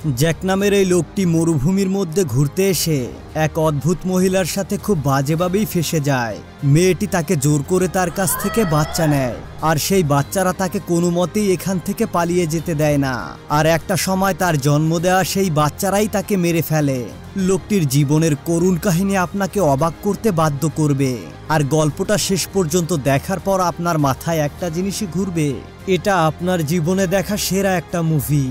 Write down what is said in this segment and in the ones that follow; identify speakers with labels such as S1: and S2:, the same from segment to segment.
S1: Jack নামের এই লোকটি মরুভূমির মধ্যে ঘুরতে এসে এক অদ্ভুত মহিলার সাথে খুব বাজেভাবেই ফেঁসে যায়। মেয়েটি তাকে জোর করে তার কাছ থেকে বাচ্চা নেয়, আর সেই বাচ্চারা তাকে কোনো মতেই এখান থেকে পালিয়ে যেতে দেয় না। আর একটা সময় তার জন্ম দেওয়া সেই বাচ্চারাই তাকে মেরে ফেলে। লোকটির জীবনের করুণ কাহিনী আপনাকে অবাক করতে বাধ্য করবে, আর গল্পটা শেষ পর্যন্ত দেখার পর আপনার মাথায় একটা জিনিসই ঘুরবে, এটা আপনার জীবনে দেখা সেরা একটা মুভি।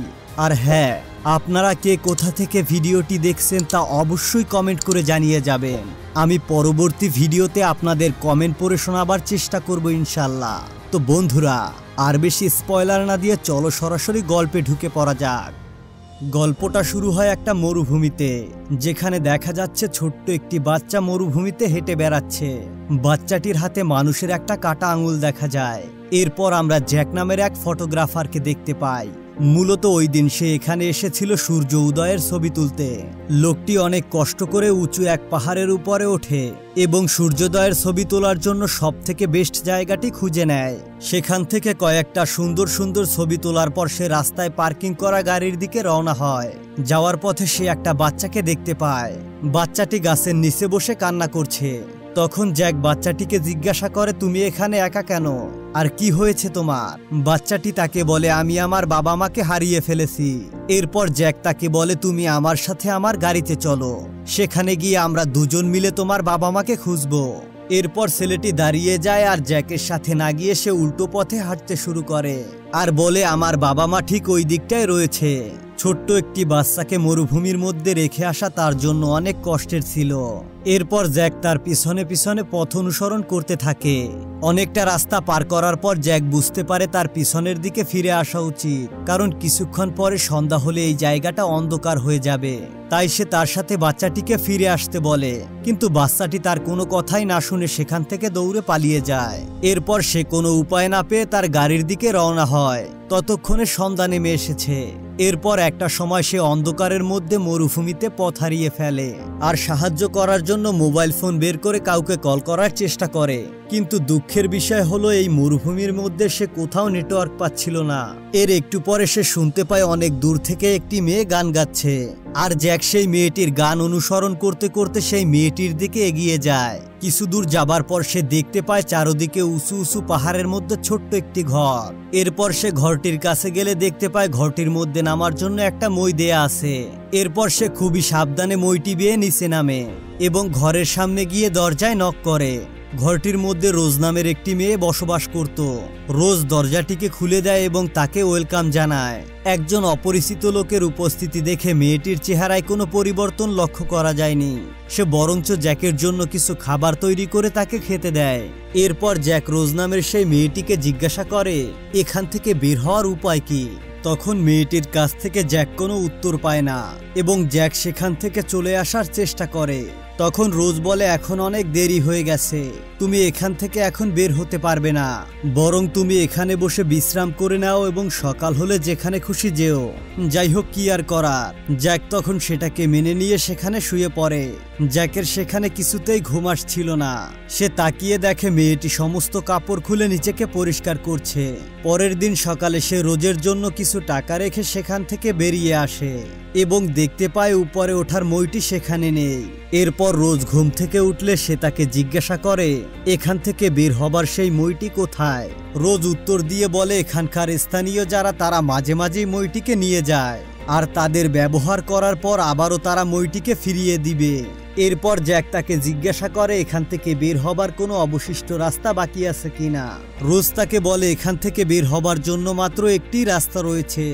S1: আর হ্যাঁ, আপনারা কে কোথা থেকে ভিডিওটি দেখছেন তা অবশ্যই কমেন্ট করে জানিয়ে যাবেন। আমি পরবর্তী ভিডিওতে আপনাদের কমেন্ট পড়ে শোনাবার চেষ্টা করব ইনশাল্লাহ। তো বন্ধুরা, আর বেশি স্পয়লার না দিয়ে চলো সরাসরি গল্পে ঢুকে পড়া যাক। গল্পটা শুরু হয় একটা মরুভূমিতে, যেখানে দেখা যাচ্ছে ছোট্ট একটি বাচ্চা মরুভূমিতে হেঁটে বেড়াচ্ছে। বাচ্চাটির হাতে মানুষের একটা কাটা আঙুল দেখা যায়। এরপর আমরা জ্যাক নামের এক ফটোগ্রাফারকে দেখতে পাই। মূলত ওই দিন সে এখানে এসেছিল সূর্য উদয়ের ছবি তুলতে। লোকটি অনেক কষ্ট করে উঁচু এক পাহাড়ের উপরে ওঠে এবং সূর্যোদয়ের ছবি তোলার জন্য সবথেকে বেস্ট জায়গাটি খুঁজে নেয়। সেখান থেকে কয়েকটা সুন্দর সুন্দর ছবি তোলার পর সে রাস্তায় পার্কিং করা গাড়ির দিকে রওনা হয়। যাওয়ার পথে সে একটা বাচ্চাকে দেখতে পায়। বাচ্চাটি গাছের নিচে বসে কান্না করছে। তখন জ্যাক বাচ্চাটিকে জিজ্ঞাসা করে, তুমি এখানে একা কেন, আর কি হয়েছে তোমার? বাচ্চাটি তাকে বলে, আমি আমার বাবা মাকে হারিয়ে ফেলেছি। এরপর জ্যাক তাকে বলে, তুমি আমার সাথে আমার গাড়িতে চলো, সেখানে গিয়ে আমরা দুজন মিলে তোমার বাবা মাকে খুঁজবো। এরপর ছেলেটি দাঁড়িয়ে যায় আর জ্যাকের সাথে না গিয়ে সে উল্টো পথে হাঁটতে শুরু করে আর বলে, আমার বাবা মা ঠিক ওই দিকটায় রয়েছে। ছোট্ট একটি বাচ্চাকে মরুভূমির মধ্যে রেখে আসা তার জন্য অনেক কষ্টের ছিল। এরপর জ্যাক তার পিছনে পিছনে পথ অনুসরণ করতে থাকে। অনেকটা রাস্তা পার করার পর জ্যাক বুঝতে পারে তার পিছনের দিকে ফিরে আসা উচিত, কারণ কিছুক্ষণ পরে সন্ধ্যা হলে এই জায়গাটা অন্ধকার হয়ে যাবে। তাই সে তার সাথে বাচ্চাটিকে ফিরে আসতে বলে, কিন্তু বাচ্চাটি তার কোনো কথাই না শুনে সেখান থেকে দৌড়ে পালিয়ে যায়। এরপর সে কোনো উপায় না পেয়ে তার গাড়ির দিকে রওনা হয়। ততক্ষণে সন্ধ্যা নেমে এসেছে। এরপর একটা সময় সে অন্ধকারের মধ্যে মরুভূমিতে পথ হারিয়ে ফেলে আর সাহায্য করার জন্য মোবাইল ফোন বের করে কাউকে কল করার চেষ্টা করে। কিন্তু দুঃখের বিষয় হলো এই মরুভূমির মধ্যে সে কোথাও নেটওয়ার্ক পাচ্ছিল না। এর একটু পরে সে শুনতে পায় অনেক দূর থেকে একটি মেয়ে গান গাচ্ছে, আর জ্যাক সেই মেয়েটির গান অনুসরণ করতে করতে সেই মেয়েটির দিকে এগিয়ে যায়। কিছু দূর যাবার পর সে দেখতে পায় চারদিকে উঁচু উঁচু পাহাড়ের মধ্যে ছোট্ট একটি ঘর। এরপর সে ঘরটির কাছে গেলে দেখতে পায় ঘরটির মধ্যে নামার জন্য একটা মই দেয়া আছে। এরপর সে খুবই সাবধানে মইটি বেয়ে নিচে নামে এবং ঘরের সামনে গিয়ে দরজায় নক করে। ঘরটির মধ্যে রোজ নামের একটি মেয়ে বসবাস করত। রোজ দরজাটিকে খুলে দেয় এবং তাকে ওয়েলকাম জানায়। একজন অপরিচিত লোকের উপস্থিতি দেখে মেয়েটির চেহারায় কোনো পরিবর্তন লক্ষ্য করা যায়নি। সে বরঞ্চ জ্যাকের জন্য কিছু খাবার তৈরি করে তাকে খেতে দেয়। এরপর জ্যাক রোজ নামের সেই মেয়েটিকে জিজ্ঞাসা করে, এখান থেকে বের হওয়ার উপায় কি? তখন মেয়েটির কাছ থেকে জ্যাক কোনো উত্তর পায় না এবং জ্যাক সেখান থেকে চলে আসার চেষ্টা করে। তখন রোজ বলে, এখন অনেক দেরি হয়ে গেছে, তুমি এখান থেকে এখন বের হতে পারবে না, বরং তুমি এখানে বসে বিশ্রাম করে নাও এবং সকাল হলে যেখানে খুশি যেও। যাই হোক, কি আর করার। জ্যাক তখন সেটাকে মেনে নিয়ে সেখানে শুয়ে পড়ে। জ্যাকের সেখানে কিছুতেই ঘুম আসছিল না। সে তাকিয়ে দেখে মেয়েটি সমস্ত কাপড় খুলে নিজেকে পরিষ্কার করছে। পরের দিন সকালে সে রোজের জন্য কিছু টাকা রেখে সেখান থেকে বেরিয়ে আসে এবং দেখতে পায় উপরে ওঠার মইটি সেখানে নেই। এরপর রোজ ঘুম থেকে উঠলে সে তাকে জিজ্ঞাসা করে, এখান থেকে বের হবার সেই মইটি কোথায়? রোজ উত্তর দিয়ে বলে, এখানকার স্থানীয় যারা তারা মাঝে মাঝেই মইটিকে নিয়ে যায় আর তাদের ব্যবহার করার পর আবারও তারা মইটিকে ফিরিয়ে দিবে। এরপর জ্যাক তাকে জিজ্ঞাসা করে, এখান থেকে বের হবার কোনো অবশিষ্ট রাস্তা বাকি আছে কিনা? রোজ তাকে বলে, এখান থেকে বের হবার জন্য মাত্র একটি রাস্তা রয়েছে।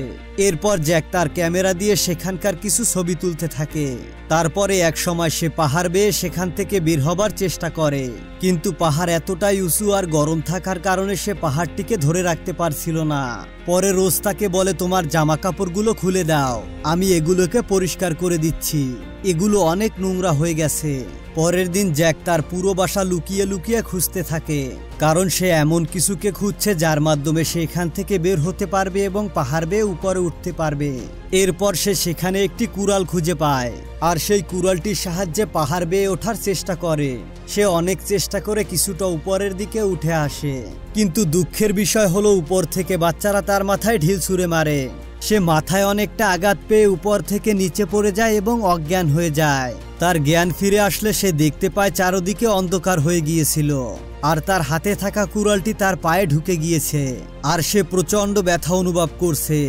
S1: এরপর জ্যাক তার ক্যামেরা দিয়ে সেখানকার কিছু ছবি তুলতে থাকে। তারপরে এক সময় সে পাহাড় বেয়ে সেখান থেকে বের হবার চেষ্টা করে, কিন্তু পাহাড় এতটাই উঁচু আর গরম থাকার কারণে সে পাহাড়টিকে ধরে রাখতে পারছিল না। পরে রোজ তাকে বলে, তোমার জামা কাপড়গুলো খুলে দাও, আমি এগুলোকে পরিষ্কার করে দিচ্ছি, এগুলো অনেক নোংরা হয়ে গেছে। পরের দিন জ্যাক তার পুরো বাসা লুকিয়ে লুকিয়ে খুঁজতে থাকে, কারণ সে এমন কিছুকে খুঁজছে যার মাধ্যমে সে এখান থেকে বের হতে পারবে এবং পাহাড় বেয়ে উপরে উঠতে পারবে। এরপর সে সেখানে একটি কুড়াল খুঁজে পায় আর সেই কুড়ালটির সাহায্যে পাহাড় বেয়ে ওঠার চেষ্টা করে। সে অনেক চেষ্টা করে কিছুটা উপরের দিকে উঠে আসে, কিন্তু দুঃখের বিষয় হলো উপর থেকে বাচ্চারা তার মাথায় ঢিল ছুঁড়ে মারে। সে মাথায় অনেকটা আঘাত পেয়ে উপর থেকে নিচে পড়ে যায় এবং অজ্ঞান হয়ে যায়। তার জ্ঞান ফিরে আসলে সে দেখতে পায় চারদিকে অন্ধকার হয়ে গিয়েছিল আর তার হাতে থাকা কুড়ালটি তার পায়ে ঢুকে গিয়েছে আর সে প্রচন্ড ব্যথা অনুভব করছে।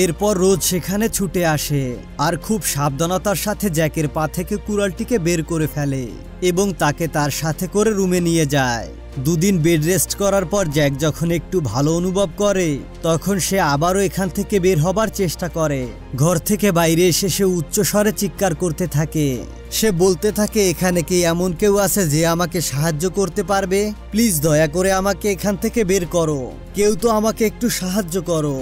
S1: এরপর রোজ সেখানে ছুটে আসে আর খুব সাবধানতার সাথে জ্যাকের পা থেকে কুড়ালটিকে বের করে ফেলে এবং তাকে তার সাথে করে রুমে নিয়ে যায়। দুদিন বেড রেস্ট করার পর জ্যাক যখন একটু ভালো অনুভব করে তখন সে আবারও এখান থেকে বের হবার চেষ্টা করে। ঘর থেকে বাইরে এসে সে উচ্চ স্বরে চিৎকার করতে থাকে। সে বলতে থাকে, এখানে কি এমন কেউ আছে যে আমাকে সাহায্য করতে পারবে? প্লিজ দয়া করে আমাকে এখান থেকে বের করো, কেউ তো আমাকে একটু সাহায্য করো।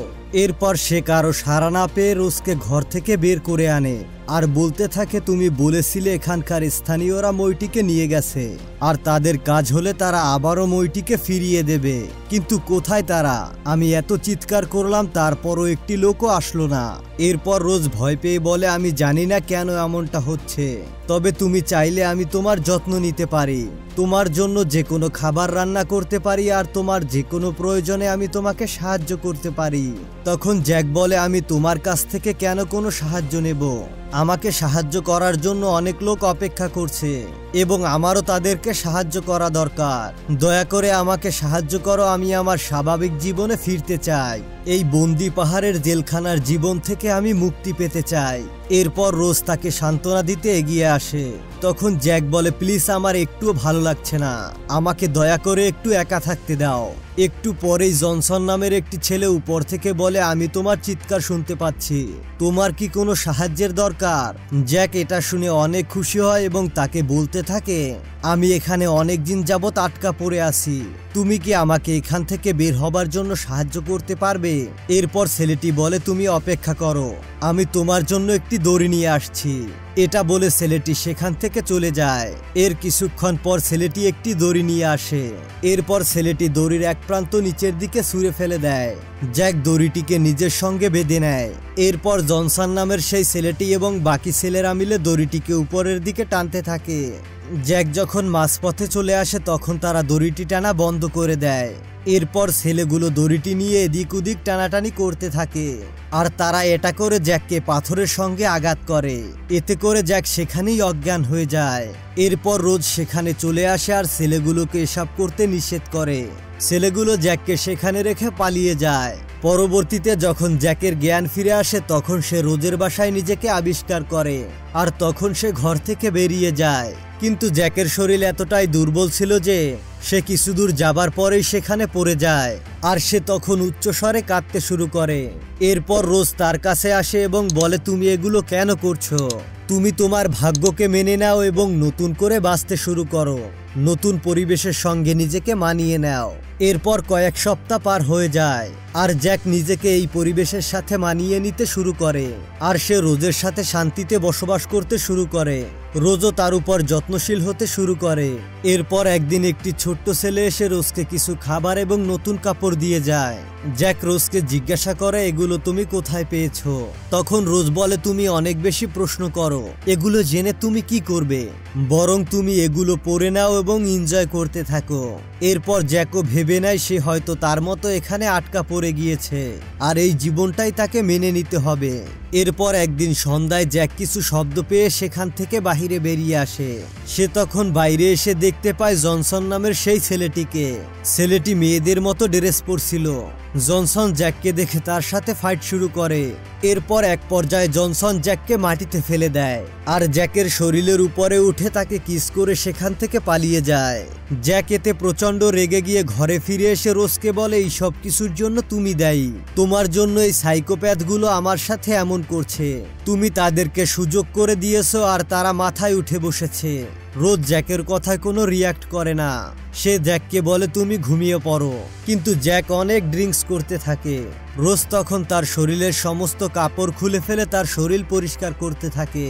S1: এরপর সে কারো সাড়া না পেয়ে রোজকে ঘর থেকে বের করে আনে আর বলতে থাকে, তুমি বলেছিলে এখানকার স্থানীয়রা মইটিকে নিয়ে গেছে আর তাদের কাজ হলে তারা আবারও মইটিকে ফিরিয়ে দেবে, কিন্তু কোথায় তারা? আমি এত চিৎকার করলাম তারপরও একটি লোকও আসলো না। এরপর রোজ ভয় পেয়ে বলে, আমি জানি না কেন এমনটা হচ্ছে, তবে তুমি চাইলে আমি তোমার যত্ন নিতে পারি, তোমার জন্য যে কোনো খাবার রান্না করতে পারি আর তোমার যে কোনো প্রয়োজনে আমি তোমাকে সাহায্য করতে পারি। তখন জ্যাক বলে, আমি তোমার কাছ থেকে কেন কোনো সাহায্য নেব? আমাকে সাহায্য করার জন্য অনেক লোক অপেক্ষা করছে এবং আমারও তাদেরকে সাহায্য করা দরকার। দয়া করে আমাকে সাহায্য করো, আমি আমার স্বাভাবিক জীবনে ফিরতে চাই। এই বন্দি পাহাড়ের জেলখানার জীবন থেকে আমি মুক্তি পেতে চাই। এরপর রোজ তাকে সান্ত্বনা দিতে এগিয়ে আসে। তখন জ্যাক বলে, প্লিজ আমার একটুও ভালো লাগছে না, আমাকে দয়া করে একটু একা থাকতে দাও। একটু পরেই জনসন নামের একটি ছেলে উপর থেকে বলে, আমি তোমার চিৎকার শুনতে পাচ্ছি, তোমার কি কোনো সাহায্যের দরকার? জ্যাক এটা শুনে অনেক খুশি হয় এবং তাকে বলতে থাকে, আমি এখানে অনেক দিন যাবত আটকা পড়ে আছি, তুমি কি আমাকে এখান থেকে বের হবার জন্য সাহায্য করতে পারবে? এরপর ছেলেটি বলে, তুমি অপেক্ষা করো, আমি তোমার জন্য একটি দড়ি নিয়ে আসছি। এটা বলে ছেলেটি সেখান থেকে চলে যায়। এর কিছুক্ষণ পর ছেলেটি একটি দড়ি নিয়ে আসে। এরপর ছেলেটি দড়ির এক প্রান্ত নিচের দিকে ছুঁড়ে ফেলে দেয়। জ্যাক দড়িটিকে নিজের সঙ্গে বেঁধে নেয়। এরপর জনসন নামের সেই ছেলেটি এবং বাকি ছেলেরা মিলে দড়িটিকে উপরের দিকে টানতে থাকে। জ্যাক যখন মাঝপথে চলে আসে তখন তারা দড়িটি টানা বন্ধ করে দেয়। এরপর ছেলেগুলো দড়িটি নিয়ে এদিক ওদিক টানাটানি করতে থাকে আর তারা এটা করে জ্যাককে পাথরের সঙ্গে আঘাত করে, এতে করে জ্যাক সেখানেই অজ্ঞান হয়ে যায়। এরপর রোজ সেখানে চলে আসে আর ছেলেগুলোকে এসব করতে নিষেধ করে। ছেলেগুলো জ্যাককে সেখানে রেখে পালিয়ে যায়। পরবর্তীতে যখন জ্যাকের জ্ঞান ফিরে আসে তখন সে রোজের বাসায় নিজেকে আবিষ্কার করে আর তখন সে ঘর থেকে বেরিয়ে যায়। কিন্তু জ্যাকের শরীর এতটাই দুর্বল ছিল যে সে কিছু দূর যাবার পরেই সেখানে পড়ে যায় আর সে তখন উচ্চস্বরে কাঁদতে শুরু করে। এরপর রোজ তার কাছে আসে এবং বলে, তুমি এগুলো কেন করছো? তুমি তোমার ভাগ্যকে মেনে নাও এবং নতুন করে বাঁচতে শুরু করো, নতুন পরিবেশের সঙ্গে নিজেকে মানিয়ে নাও। এরপর কয়েক সপ্তাহ পার হয়ে যায় আর জ্যাক নিজেকে এই পরিবেশের সাথে মানিয়ে নিতে শুরু করে আর সে রোজের সাথে শান্তিতে বসবাস করতে শুরু করে। রোজও তার উপর যত্নশীল হতে শুরু করে। এরপর একদিন একটি ছোট্ট ছেলে এসে রোজকে কিছু খাবার এবং নতুন কাপড় দিয়ে যায়। জ্যাক রোজকে জিজ্ঞাসা করে, এগুলো তুমি কোথায় পেয়েছো? তখন রোজ বলে, তুমি অনেক বেশি প্রশ্ন করো, এগুলো জেনে তুমি কি করবে? বরং তুমি এগুলো পরে নাও এবং এনজয় করতে থাকো। এরপর জ্যাকও ভেবে নেয় সে হয়তো তার মতো এখানে আটকা পড়ে গিয়েছে আর এই জীবনটাই তাকে মেনে নিতে হবে। এরপর একদিন সন্ধ্যায় জ্যাক কিছু শব্দ পেয়ে সেখান থেকে বাহিরে বেরিয়ে আসে। সে তখন বাইরে এসে দেখতে পায় জনসন নামের সেই ছেলেটিকে। ছেলেটি মেয়েদের মতো ড্রেস পরছিল। জনসন জ্যাককে দেখে তার সাথে ফাইট শুরু করে। এরপর এক পর্যায়ে জনসন জ্যাককে মাটিতে ফেলে দেয় আর জ্যাকের শরীরের উপরে উঠে তাকে কিস করে সেখান থেকে পালিয়ে যায়। জ্যাক এতে প্রচন্ড রেগে গিয়ে ঘরে ফিরে এসে রোজকে বলে, এই সব কিছুর জন্য তুমি দায়ী, তোমার জন্য এই সাইকোপ্যাথগুলো আমার সাথে এমন করছে, তুমি তাদেরকে সুযোগ করে দিয়েছো আর তারা মাথায় উঠে বসেছে। রোজ জ্যাকের কথায় কোনো রিয়াক্ট করে না। সে জ্যাককে বলে, তুমি ঘুমিয়ে পড়ো, কিন্তু জ্যাক অনেক ড্রিঙ্কস করতে থাকে। রোজ তখন তার শরীরের সমস্ত কাপড় খুলে ফেলে তার শরীর পরিষ্কার করতে থাকে।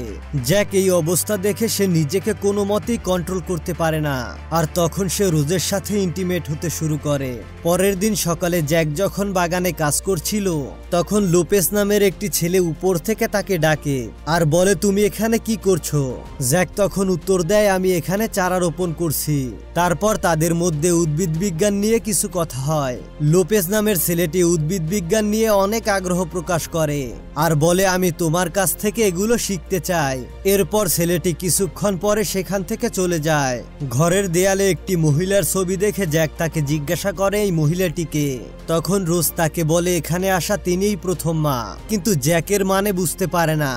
S1: জ্যাক এই অবস্থা দেখে সে নিজেকে কোনো মতেই কন্ট্রোল করতে পারে না আর তখন সে রোজের সাথে ইন্টিমেট হতে শুরু করে। পরের দিন সকালে জ্যাক যখন বাগানে কাজ করছিল তখন লোপেস নামের একটি ছেলে উপর থেকে তাকে ডাকে আর বলে, তুমি এখানে কি করছো? জ্যাক তখন উত্তর দেয়, আমি এখানে চারা রোপণ করছি। তারপর তাদের মধ্যে উদ্ভিদ বিজ্ঞান নিয়ে কিছু কথা হয়। লোপেস নামের ছেলেটি উদ্ভিদ বিজ্ঞান বিজ্ঞান নিয়ে অনেক আগ্রহ প্রকাশ করে আর বলে আমি তোমার কাছ থেকে এগুলো শিখতে চাই। এরপর ছেলেটি কিছুক্ষণ পরে সেখান থেকে চলে যায়। ঘরের দেয়ালে একটি মহিলার ছবি দেখে জ্যাক তাকে জিজ্ঞাসা করে এই মহিলাটিকে। তখন রোজ তাকে বলে এখানে আসা তিনিই প্রথম মা, কিন্তু জ্যাকের মানে বুঝতে পারে না।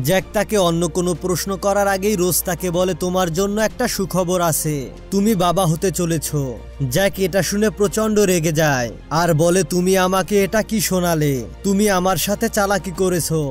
S1: জ্যাক তাকে অন্য কোনো প্রশ্ন করার আগেই রোজ তাকে বলে তোমার জন্য একটা সুখবর আছে, তুমি বাবা হতে চলেছ। জ্যাক এটা শুনে প্রচন্ড রেগে যায় আর বলে তুমি আমাকে এটা কি শোনালে? তুমি আমার সাথে চালাকি করেছো।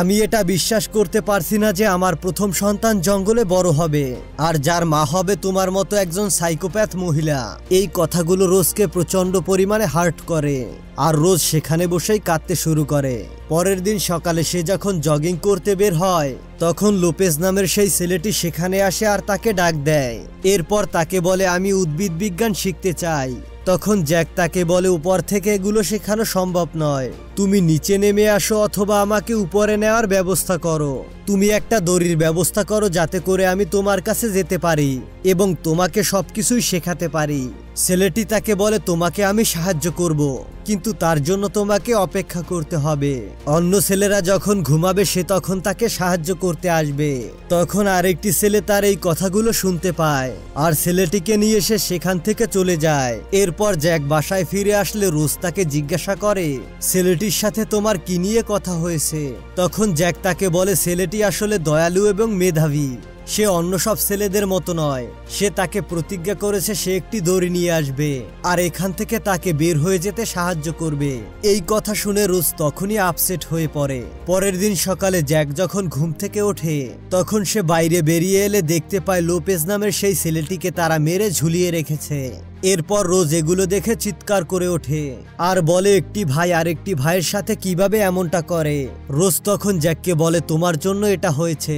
S1: আমি এটা বিশ্বাস করতে পারছি না যে আমার প্রথম সন্তান জঙ্গলে বড় হবে আর যার মা হবে তোমার মতো একজন সাইকোপ্যাথ মহিলা। এই কথাগুলো রোজকে প্রচন্ড পরিমাণে হার্ট করে আর রোজ সেখানে বসেই কাঁদতে শুরু করে। পরের দিন সকালে সে যখন জগিং করতে বের হয় তখন লোপেজ নামের সেই ছেলেটি সেখানে আসে আর তাকে ডাক দেয়। এরপর তাকে বলে আমি উদ্ভিদ বিজ্ঞান শিখতে চাই। তখন জ্যাক তাকে বলে উপর থেকে এগুলো শেখানো সম্ভব নয়, তুমি নিচে নেমে আসো অথবা আমাকে উপরে নেওয়ার ব্যবস্থা করো। তুমি একটা দড়ির ব্যবস্থা করো যাতে করে আমি তোমার কাছে যেতে পারি এবং তোমাকে সবকিছুই শেখাতে পারি। ছেলেটি তাকে বলে তোমাকে আমি সাহায্য করব, কিন্তু তার জন্য তোমাকে অপেক্ষা করতে হবে। অন্য ছেলেরা যখন ঘুমাবে সে তখন তাকে সাহায্য করতে আসবে। তখন আরেকটি ছেলে তার এই কথাগুলো শুনতে পায় আর ছেলেটিকে নিয়ে সে সেখান থেকে চলে যায়। এরপর জ্যাক বাসায় ফিরে আসলে রোজ তাকে জিজ্ঞাসা করে ছেলেটির সাথে তোমার কি নিয়ে কথা হয়েছে? তখন জ্যাক তাকে বলে ছেলেটি আসলে দয়ালু এবং মেধাবী, সে অন্য সব ছেলেদের মতো নয়। সে তাকে প্রতিজ্ঞা করেছে সে একটি দড়ি নিয়ে আসবে আর এখান থেকে তাকে বের হয়ে যেতে সাহায্য করবে। এই কথা শুনে রোজ তখনই আপসেট হয়ে পড়ে। পরের দিন সকালে জ্যাক যখন ঘুম থেকে ওঠে তখন সে বাইরে বেরিয়ে এলে দেখতে পায় লোপেজ নামের সেই ছেলেটিকে তারা মেরে ঝুলিয়ে রেখেছে। এরপর রোজ এগুলো দেখে চিৎকার করে ওঠে আর বলে একটি ভাই আরেকটি ভাইয়ের সাথে কিভাবে এমনটা করে। রোজ তখন জ্যাককে বলে তোমার জন্য এটা হয়েছে।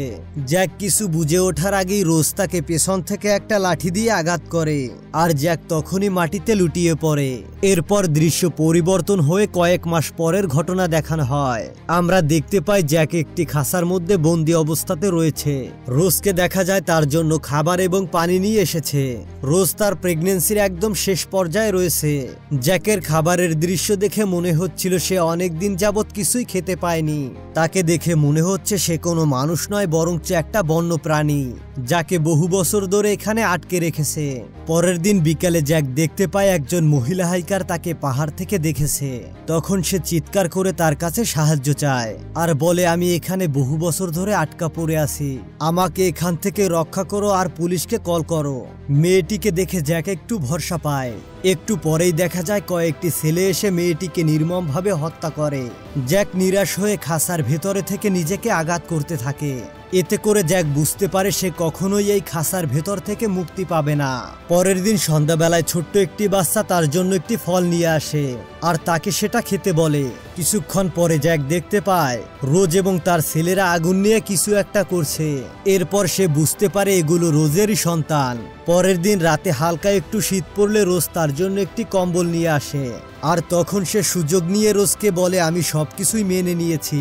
S1: জ্যাক কিছু বুঝে ওঠার আগেই রোজ তাকে পেছন থেকে একটা লাঠি দিয়ে আঘাত করে আর জ্যাক তখনই মাটিতে লুটিয়ে পড়ে। এরপর দৃশ্য পরিবর্তন হয়ে কয়েক মাস পরের ঘটনা দেখানো হয়। আমরা দেখতে পাই জ্যাক একটি খাঁচার মধ্যে বন্দি অবস্থাতে রয়েছে। রোজকে দেখা যায় তার জন্য খাবার এবং পানি নিয়ে এসেছে। রোজ তার প্রেগন্যান্সির একদম শেষ পর্যায়ে রয়েছে। জ্যাকের খাবারের দৃশ্য দেখে মনে হচ্ছিল সে অনেকদিন যাবৎ কিছুই খেতে পায়নি। তাকে দেখে মনে হচ্ছে সে কোনো মানুষ নয় বরঞ্চ একটা বন্য প্রাণী যাকে বহু বছর ধরে এখানে আটকে রেখেছে। পরের দিন বিকালে জ্যাক দেখতে পায় একজন মহিলা হাইকার তাকে পাহাড় থেকে দেখেছে। তখন সে চিৎকার করে তার কাছে সাহায্য চায় আর বলে আমি এখানে বহু বছর ধরে আটকা পড়ে আছি, আমাকে এখান থেকে রক্ষা করো আর পুলিশকে কল করো। মেয়েটিকে দেখে জ্যাক একটু ভরসা পায়। একটু পরেই দেখা যায় কয়েকটি ছেলে এসে মেয়েটিকে নির্মমভাবে হত্যা করে। জ্যাক নিরাশ হয়ে খাঁচার ভেতরে থেকে নিজেকে আঘাত করতে থাকে। এতে করে জ্যাক বুঝতে পারে সে কখনোই এই খাঁচার ভেতর থেকে মুক্তি পাবে না। পরের দিন সন্ধ্যাবেলায় ছোট্ট একটি বাচ্চা তার জন্য একটি ফল নিয়ে আসে আর তাকে সেটা খেতে বলে। কিছুক্ষণ পরে জ্যাক দেখতে পায় রোজ এবং তার ছেলেরা আগুন নিয়ে কিছু একটা করছে। এরপর সে বুঝতে পারে এগুলো রোজেরই সন্তান। পরের দিন রাতে হালকা একটু শীত পড়লে রোজ তার জন্য একটি কম্বল নিয়ে আসে আর তখন সে সুযোগ নিয়ে রোজকে বলে আমি সবকিছুই মেনে নিয়েছি,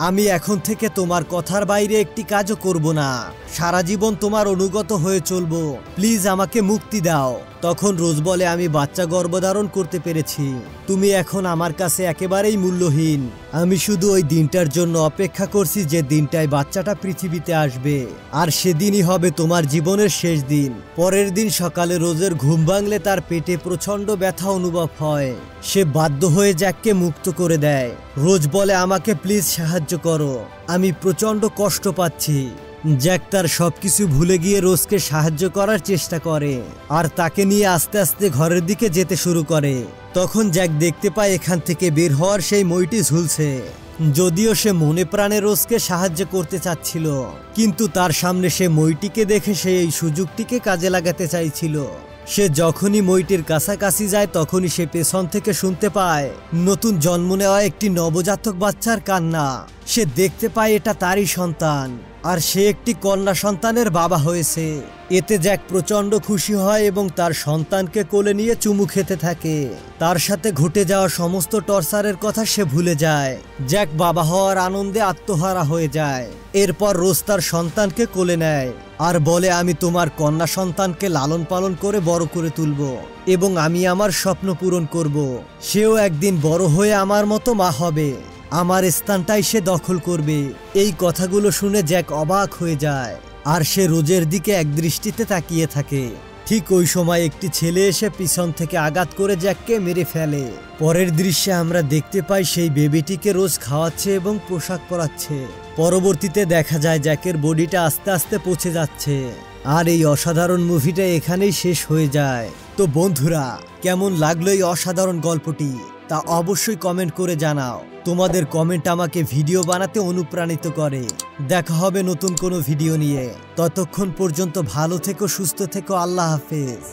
S1: আমি এখন থেকে তোমার কথার বাইরে একটি কাজও করব না, সারা জীবন তোমার অনুগত হয়ে চলবো, প্লিজ আমাকে মুক্তি দাও। তখন রোজ বলে আমি বাচ্চা গর্ভধারণ করতে পেরেছি, তুমি এখন আমার কাছে একেবারেই মূল্যহীন। আমি শুধু ওই দিনটার জন্য অপেক্ষা করছি যে দিনটায় বাচ্চাটা পৃথিবীতে আসবে আর সেদিনই হবে তোমার জীবনের শেষ দিন। পরের দিন সকালে রোজের ঘুম ভাঙলে তার পেটে প্রচন্ড ব্যথা অনুভব হয়। সে বাধ্য হয়ে জ্যাককে মুক্ত করে দেয়। রোজ বলে আমাকে প্লিজ সাহায্য করো, আমি প্রচন্ড কষ্ট পাচ্ছি। জ্যাক তার সবকিছু ভুলে গিয়ে রোজকে সাহায্য করার চেষ্টা করে আর তাকে নিয়ে আস্তে আস্তে ঘরের দিকে যেতে শুরু করে। তখন জ্যাক দেখতে পায় এখান থেকে বের হওয়ার সেই মইটি ঝুলছে। যদিও সে মনে প্রাণে রোজকে সাহায্য করতে চাচ্ছিল, কিন্তু তার সামনে সে মইটিকে দেখে সে এই সুযোগটিকে কাজে লাগাতে চাইছিল। সে যখনই মইটির কাছাকাছি যায় তখনই সে পেছন থেকে শুনতে পায় নতুন জন্ম নেওয়া একটি নবজাতক বাচ্চার কান্না। সে দেখতে পায় এটা তারই সন্তান আর সে একটি কন্যা সন্তানের বাবা হয়েছে। এতে জ্যাক প্রচণ্ড খুশি হয় এবং তার সন্তানকে কোলে নিয়ে চুমু খেতে থাকে। তার সাথে ঘটে যাওয়া সমস্ত টর্চারের কথা সে ভুলে যায়। জ্যাক বাবা হওয়ার আনন্দে আত্মহারা হয়ে যায়। এরপর রোজ তার সন্তানকে কোলে নেয় আর বলে, আমি তোমার কন্যা সন্তানকে লালন পালন করে বড় করে তুলব এবং আমি আমার স্বপ্ন পূরণ করব। সেও একদিন বড় হয়ে আমার মতো মা হবে, আমার স্থানটাই সে দখল করবে। এই কথাগুলো শুনে জ্যাক অবাক হয়ে যায় আর সে রোজের দিকে একদৃষ্টিতে তাকিয়ে থাকে। ঠিক ওই সময় একটি ছেলে এসে পিছন থেকে আঘাত করে জ্যাককে মেরে ফেলে। পরের দৃশ্যে আমরা দেখতে পাই সেই বেবিটিকে রোজ খাওয়াচ্ছে এবং পোশাক পরাচ্ছে। পরবর্তীতে দেখা যায় জ্যাকের বডিটা আস্তে আস্তে পচে যাচ্ছে। আর এই অসাধারণ মুভিটা এখানেই শেষ হয়ে যায়। তো বন্ধুরা, কেমন লাগলো এই অসাধারণ গল্পটি তা অবশ্যই কমেন্ট করে জানাও। তোমাদের কমেন্ট আমাকে ভিডিও বানাতে অনুপ্রাণিত করে। দেখা হবে নতুন কোনো ভিডিও নিয়ে। ততক্ষণ পর্যন্ত ভালো থেকো, সুস্থ থেকো। আল্লাহ হাফেজ।